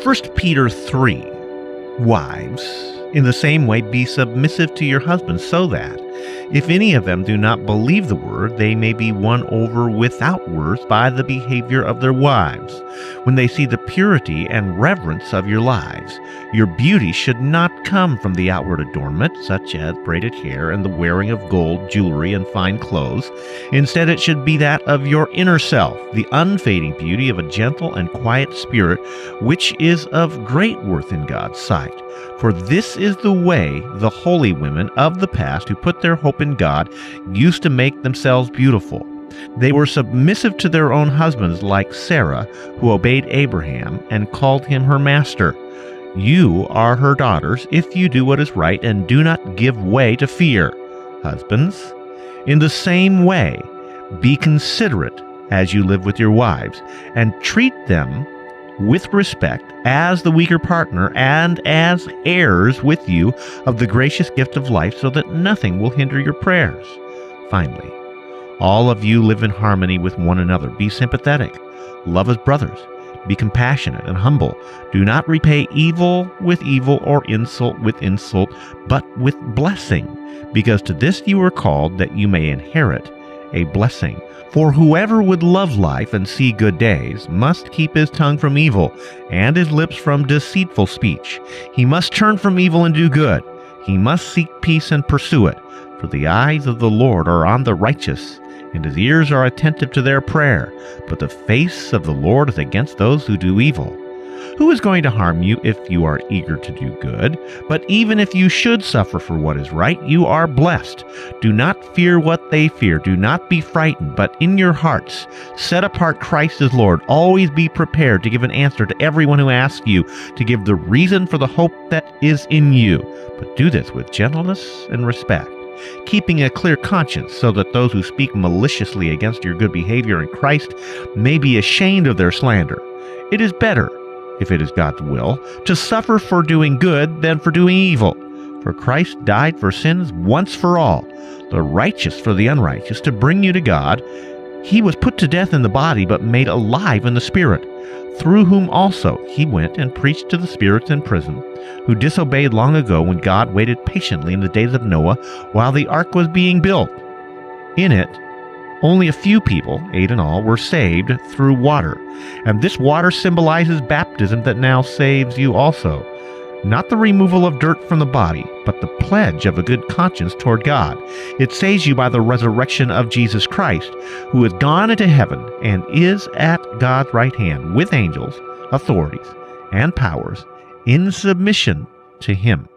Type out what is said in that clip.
1 Peter 3. Wives, in the same way be submissive to your husbands, so that, if any of them do not believe the word, they may be won over without words by the behavior of their wives, when they see the purity and reverence of your lives. Your beauty should not come from the outward adornment, such as braided hair and the wearing of gold, jewelry, and fine clothes. Instead, it should be that of your inner self, the unfading beauty of a gentle and quiet spirit, which is of great worth in God's sight. For this is the way the holy women of the past who put their hope in God used to make themselves beautiful. They were submissive to their own husbands, like Sarah, who obeyed Abraham and called him her master. You are her daughters if you do what is right and do not give way to fear. Husbands, in the same way, be considerate as you live with your wives, and treat them with respect as the weaker partner and as heirs with you of the gracious gift of life, so that nothing will hinder your prayers. Finally, all of you live in harmony with one another. Be sympathetic. Love as brothers. Be compassionate and humble. Do not repay evil with evil or insult with insult, but with blessing, because to this you are called, that you may inherit a blessing. For whoever would love life and see good days must keep his tongue from evil and his lips from deceitful speech. He must turn from evil and do good. He must seek peace and pursue it. For the eyes of the Lord are on the righteous, and his ears are attentive to their prayer. But the face of the Lord is against those who do evil. Who is going to harm you if you are eager to do good? But even if you should suffer for what is right, you are blessed. Do not fear what they fear. Do not be frightened, but in your hearts set apart Christ as Lord. Always be prepared to give an answer to everyone who asks you to give the reason for the hope that is in you. But do this with gentleness and respect, keeping a clear conscience, so that those who speak maliciously against your good behavior in Christ may be ashamed of their slander. It is better, if it is God's will, to suffer for doing good than for doing evil. For Christ died for sins once for all, the righteous for the unrighteous, to bring you to God. He was put to death in the body, but made alive in the spirit, through whom also he went and preached to the spirits in prison, who disobeyed long ago, when God waited patiently in the days of Noah while the ark was being built. In it, only a few people, 8 in all, were saved through water. And this water symbolizes baptism that now saves you also. Not the removal of dirt from the body, but the pledge of a good conscience toward God. It saves you by the resurrection of Jesus Christ, who has gone into heaven and is at God's right hand with angels, authorities, and powers in submission to him.